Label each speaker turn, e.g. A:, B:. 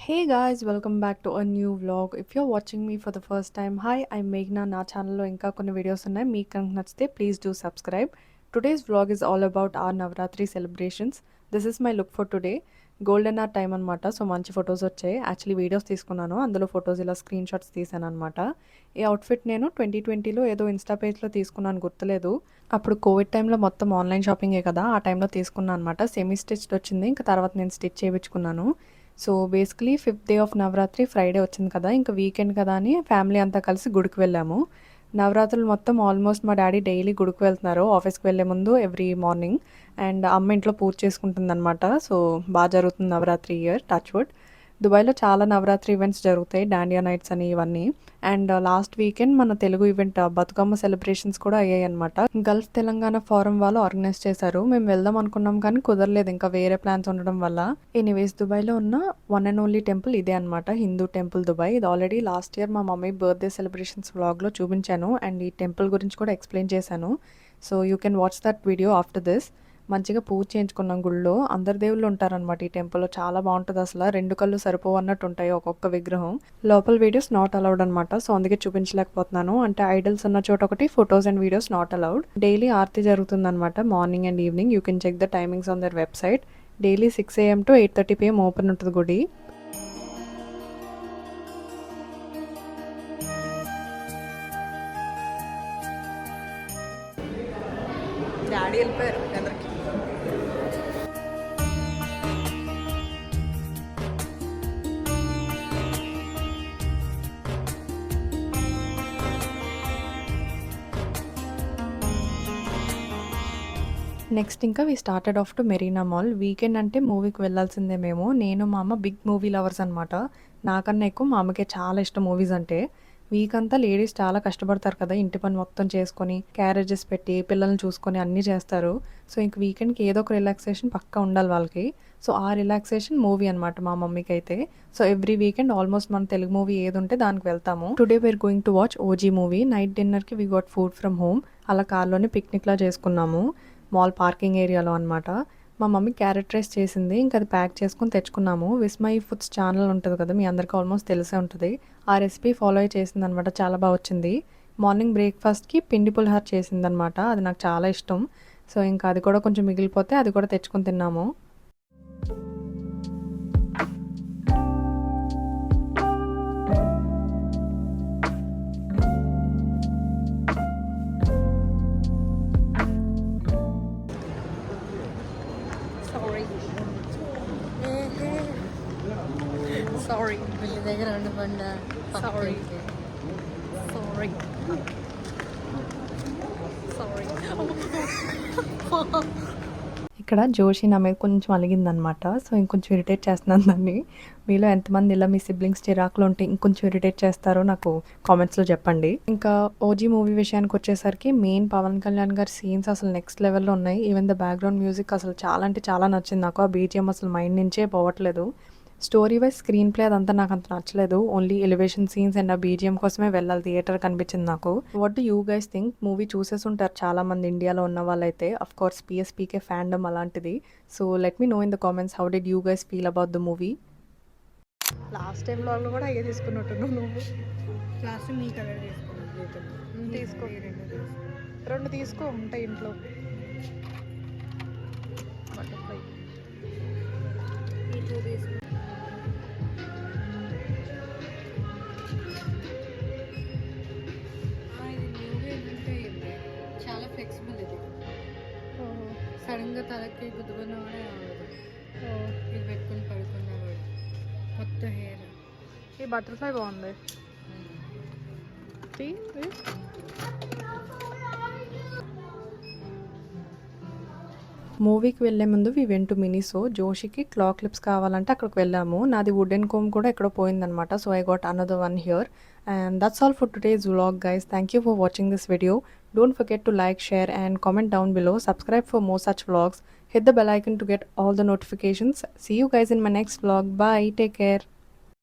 A: Hey guys, welcome back to a new vlog. If you're watching me for the first time, hi, I'm Meghna. నా ఛానల్లో ఇంకా కొన్ని videos ఉన్నాయి. మీకు కనుక నచ్చితే please do subscribe. Today's vlog is all about our Navratri celebrations. This is my look for today. Golden hour time అనమాట. So మంచి ఫొటోస్ వచ్చాయి. యాక్చువల్లీ వీడియోస్ తీసుకున్నాను, అందులో ఫొటోస్ ఇలా స్క్రీన్ షాట్స్ తీసాను అనమాట. ఈ అవుట్ఫిట్ నేను 2020లో ఏదో ఇన్స్టా పేజ్లో తీసుకున్నాను, గుర్తులేదు. అప్పుడు కోవిడ్ టైంలో మొత్తం ఆన్లైన్ షాపింగే కదా, ఆ టైంలో తీసుకున్నాను అనమాట. సెమీ స్టిచ్డ్ వచ్చింది, ఇంకా తర్వాత నేను స్టిచ్ చేయించుకున్నాను. So basically 5th day of Navratri Friday వచ్చింది కదా, ఇంకా వీకెండ్ కదా అని ఫ్యామిలీ అంతా కలిసి గుడికి వెళ్ళాము. నవరాత్రులు మొత్తం ఆల్మోస్ట్ మా డాడీ డైలీ గుడికి వెళ్తున్నారు ఆఫీస్కి వెళ్ళే ముందు ఎవ్రీ మార్నింగ్. అండ్ అమ్మ ఇంట్లో పూజ చేసుకుంటుంది అనమాట. సో బాగా జరుగుతుంది నవరాత్రి ఇయర్, టచ్ వుడ్. దుబాయ్లో చాలా నవరాత్రి ఈవెంట్స్ జరుగుతాయి, డాండియా నైట్స్ అని ఇవన్నీ. అండ్ లాస్ట్ వీకెండ్ మన తెలుగు ఈవెంట్ బతుకమ్మ సెలబ్రేషన్స్ కూడా అయ్యాయి అనమాట. గల్ఫ్ తెలంగాణ ఫోరం వాళ్ళు ఆర్గనైజ్ చేశారు. మేము వెళ్దాం అనుకున్నాం కానీ కుదరలేదు, ఇంకా వేరే ప్లాన్స్ ఉండడం వల్ల. ఎనీవేస్, దుబాయ్లో ఉన్న వన్ అండ్ ఓన్లీ టెంపుల్ ఇదే అనమాట, హిందూ టెంపుల్ దుబాయ్. ఇది ఆల్రెడీ లాస్ట్ ఇయర్ మా మమ్మీ బర్త్డే సెలబ్రేషన్స్ వ్లాగ్లో చూపించాను, అండ్ ఈ టెంపుల్ గురించి కూడా ఎక్స్ప్లెయిన్ చేశాను. So you can watch that video after this. మంచిగా పూజ చేయించుకున్నాం గుళ్ళో. అందరు దేవుళ్ళు ఉంటారనమాట ఈ టెంపుల్లో. చాలా బాగుంటుంది అసలు. 2 కళ్ళు సరిపోవు అన్నట్టు ఉంటాయి ఒక్కొక్క విగ్రహం. లోపల వీడియోస్ నాట్ అలౌడ్ అనమాట, సో అందుకే చూపించలేకపోతున్నాను. అంటే ఐడల్స్ ఉన్న చోట ఒకటి, photos and videos not allowed. Daily aarti జరుగుతుంది అనమాట, morning and evening. You can check the timings on their website. Daily 6 AM to 8:30 PM open ఉంటుంది గుడి. డాడీ వెళ్ళిపోయారు ఎదరికి. నెక్స్ట్ ఇంకా we started off to Marina mall. Weekend అంటే మూవీకి వెళ్ళాల్సిందే మేము. నేను మా అమ్మ బిగ్ మూవీ లవర్స్ అనమాట. నాకన్నా ఎక్కువ మా అమ్మకే చాలా ఇష్టం మూవీస్ అంటే. వీక్ అంతా లేడీస్ చాలా కష్టపడతారు కదా, ఇంటి పని మొత్తం చేసుకొని, క్యారేజెస్ పెట్టి, పిల్లల్ని చూసుకొని అన్నీ చేస్తారు. సో ఇంక వీకెండ్కి ఏదో ఒక రిలాక్సేషన్ పక్కా ఉండాలి వాళ్ళకి. సో ఆ రిలాక్సేషన్ మూవీ అనమాట మా మమ్మీకి అయితే. సో ఎవ్రీ వీకెండ్ ఆల్మోస్ట్ మన తెలుగు మూవీ ఏది ఉంటే దానికి వెళ్తాము. Today we are going to watch OG movie. Night డిన్నర్కి we got food from home. అలా కార్లోనే పిక్నిక్లా చేసుకున్నాము, మాల్ పార్కింగ్ ఏరియాలో అనమాట. మా మమ్మీ క్యారెట్ రైస్ చేసింది, ఇంకా అది ప్యాక్ చేసుకుని తెచ్చుకున్నాము. విస్మయ్ ఫుడ్స్ ఛానల్ ఉంటుంది కదా, మీ అందరికీ ఆల్మోస్ట్ తెలిసే ఉంటుంది. ఆ రెసిపీ ఫాలో అయ్యి చేసింది అనమాట, చాలా బాగా వచ్చింది. మార్నింగ్ బ్రేక్ఫాస్ట్కి పిండి పులిహార చేసిందనమాట, అది నాకు చాలా ఇష్టం. సో ఇంకా అది కూడా కొంచెం మిగిలిపోతే అది కూడా తెచ్చుకొని తిన్నాము. సారీ
B: వీళ్ళ దగ్గర ఉండకుండా
A: సారీ సారీ సారీ. ఇక్కడ జోషి నా మీద కొంచెం అలిగిందనమాట. సో ఇంకొంచెం ఇరిటేట్ చేస్తున్నాను దాన్ని. మీలో ఎంతమంది ఇలా మీ సిబ్లింగ్స్ చిరాకులు ఉంటే ఇంకొంచెం ఇరిటేట్ చేస్తారో నాకు కామెంట్స్లో చెప్పండి. ఇంకా ఓజీ మూవీ విషయానికి వచ్చేసరికి మెయిన్ పవన్ కళ్యాణ్ గారి సీన్స్ అసలు నెక్స్ట్ లెవెల్లో ఉన్నాయి. ఈవెన్ ద బ్యాక్గ్రౌండ్ మ్యూజిక్ అసలు చాలా అంటే చాలా నచ్చింది నాకు. ఆ బీజిఎం అసలు మైండ్ నుంచే పోవట్లేదు. స్టోరీ వైజ్ స్క్రీన్ ప్లే అదంతా నాకు అంత నచ్చలేదు. ఓన్లీ ఎలివేషన్ సీన్స్ అండ్ ఆ బీజిఎం కోసమే వెళ్ళాలి థియేటర్ కనిపించింది నాకు. What do you guys think? Movie చూసేసి ఉంటారు చాలా మంది ఇండియాలో ఉన్న వాళ్ళైతే. అఫ్ కోర్స్ పిఎస్పీకే ఫ్యాండమ్ అలాంటిది. So let me know in the comments, how did you guys feel about the movie? Last time వాళ్ళు కూడా అయ్యే తీసుకున్నట్టున్నావు నువ్వు.
B: లాస్ట్ మీ కలర్ తీసుకున్నాను.
A: తీసుకో, 2 తీసుకో, ఉంటాయి ఇంట్లో. బటర్ఫ్లై
B: తీసుకో. చాలా ఫ్లెక్సిబుల్ ఇది. సడన్గా తలకి గుద్దుకున్నా కూడా అవ్వదు. ఇది పెట్టుకుని పడుకున్నా కూడా మొత్తం హెయిర్.
A: ఈ బటర్ఫ్లై బాగుంది. మూవీకి వెళ్ళే ముందు వి వెంట్ టు మినిసో. జోషికి క్లా క్లిప్స్ కావాలంటే అక్కడికి వెళ్ళాము. నాది వుడెన్ కోమ్ కూడా ఎక్కడో పోయిందనమాట. So I got another one here. And that's all for today's vlog, guys. Thank you for watching this video. Don't forget to like, share and comment down below. Subscribe for more such vlogs. Hit the bell icon to get all the notifications. See you guys in my next vlog. Bye. Take care.